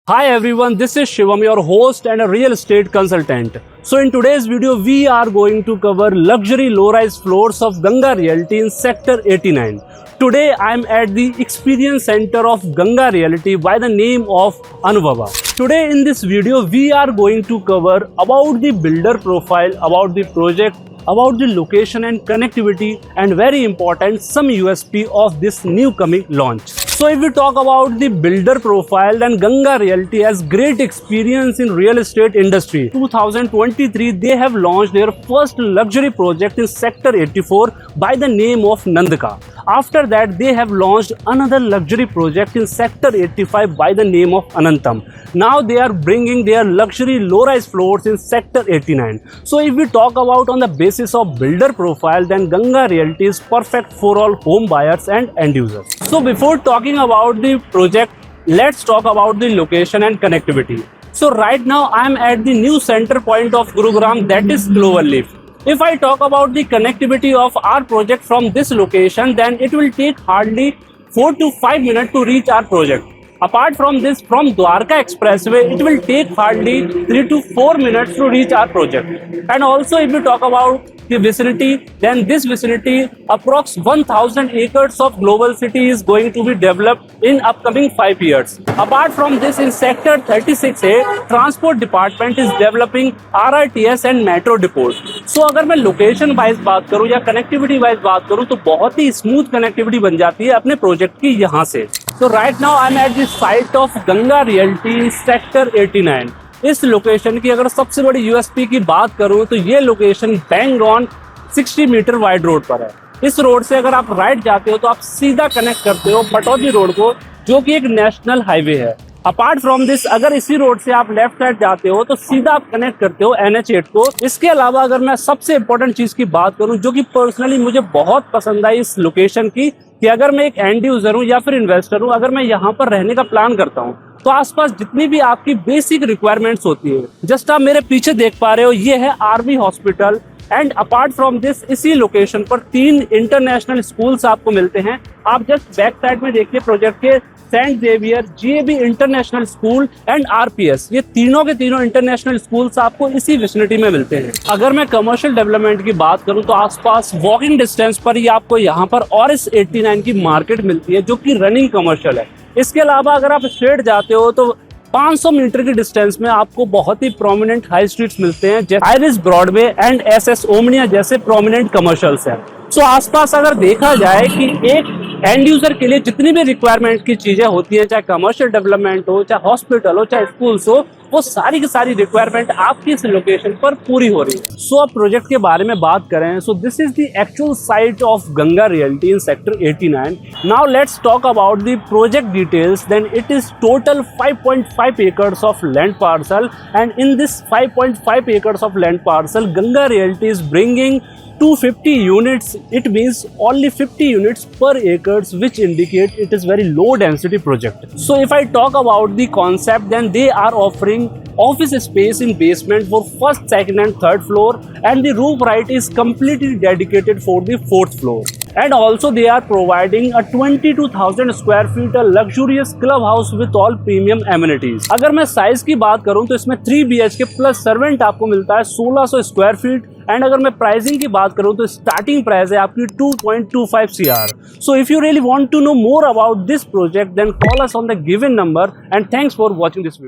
Hi everyone, this is Shivam, your host and a real estate consultant. So in today's video, we are going to cover luxury low-rise floors of Ganga Realty in Sector 89. Today I am at the Experience Center of Ganga Realty by the name of Anubhava. Today in this video, we are going to cover about the builder profile, about the project, about the location and connectivity, and very important, some USP of this new coming launch. So if we talk about the builder profile, then Ganga Realty has great experience in real estate industry. 2023, they have launched their first luxury project in Sector 84 by the name of Nandika. After that, they have launched another luxury project in Sector 85 by the name of Anantam. Now they are bringing their luxury low-rise floors in Sector 89. So if we talk about on the basis of builder profile, then Ganga Realty is perfect for all home buyers and end users. So before talking about the project, let's talk about the location and connectivity. So right now I am at the new center point of Gurugram, that is Cloverleaf. If I talk about the connectivity of our project from this location, then it will take hardly 4 to 5 minutes to reach our project. Apart from this, from Dwarka Expressway, it will take hardly 3 to 4 minutes to reach our project. And also if we talk about the vicinity, then this vicinity, approx 1000 acres of global city is going to be developed in upcoming 5 years. Apart from this, in Sector 36A, Transport Department is developing RRTS and Metro Depot. So अगर मैं location wise बात करूँ या connectivity wise बात करूँ तो बहुत ही smooth connectivity बन जाती है अपने प्रोजेक्ट की यहाँ से. So right now I'm at the site of Ganga Realty in Sector 89. इस लोकेशन की अगर सबसे बड़ी यूएसपी की बात करूं तो ये location bang on 60 metre wide road पर है. इस रोड से अगर आप राइट जाते हो तो आप सीधा कनेक्ट करते हो पटौदी रोड को, जो कि एक नेशनल हाईवे है. अपार्ट फ्रॉम दिस, अगर इसी रोड से आप लेफ्ट साइड जाते हो तो सीधा आप कनेक्ट करते हो NH8 को. इसके अलावा अगर मैं सबसे इंपॉर्टेंट चीज की बात करूं जो कि पर्सनली मुझे बहुत पसंद आई इस लोकेशन की, कि अगर मैं एक एंड यूजर हूं या फिर इन्वेस्टर हूं, अगर मैं यहाँ पर रहने का प्लान करता हूं तो आसपास जितनी भी आपकी बेसिक रिक्वायरमेंट्स होती है, जस्ट आप मेरे पीछे देख पा रहे हो, ये है army hospital. And apart from this, इसी लोकेशन पर 3 इंटरनेशनल स्कूल्स आपको मिलते हैं. आप जस्ट बैक साइड में देखिए प्रोजेक्ट के, Saint Xavier, GAB international school and RPS, ये तीनों के तीनों इंटरनेशनल स्कूल्स आपको इसी विसिनिटी में मिलते हैं. अगर मैं कमर्शियल डेवलपमेंट की बात करूं तो आसपास वॉकिंग डिस्टेंस पर ही आपको यहाँ पर ORIS 89 की मार्केट मिलती है जो कि रनिंग कमर्शियल है. इसके अलावा अगर आप स्ट्रेट जाते हो तो 500 मीटर की डिस्टेंस में आपको बहुत ही प्रोमिनेंट हाई स्ट्रीट्स मिलते हैं, जैसे iris Broadway and SS Omnia जैसे प्रोमिनेंट कमर्शियल्स हैं. सो आसपास अगर देखा जाए कि एक एंड यूजर के लिए जितनी भी रिक्वायरमेंट की चीजें होती हैं, चाहे कमर्शियल डेवलपमेंट हो, चाहे हॉस्पिटल हो, चाहे स्कूल्स हो, वो सारी की सारी रिक्वायरमेंट आपकी इस लोकेशन पर पूरी हो रही है. सो अब प्रोजेक्ट के बारे में बात करें, so this is the actual site of Ganga realty in sector 89. Now let's talk about the project details. Then it is total 5.5 acres of land parcel, and in this 5.5 acres of land parcel, Ganga Realty is bringing 250 units. It means only 50 units per acres, which indicate it is very low density project. So if I talk about the concept, then they are offering office space in basement for first, second and third floor, and the roof right is completely dedicated for the fourth floor. And also they are providing a 22,000 square feet a luxurious clubhouse with all premium amenities. अगर मैं size की बात करूं तो इसमें 3 BHK plus servant आपको मिलता है 1600 स्क्वायर फीट. एंड अगर मैं प्राइसिंग की बात करूं तो स्टार्टिंग प्राइस है आपकी 2.25 CR. So if you really want to know more about this project, then call us on the given number. And thanks for watching this video.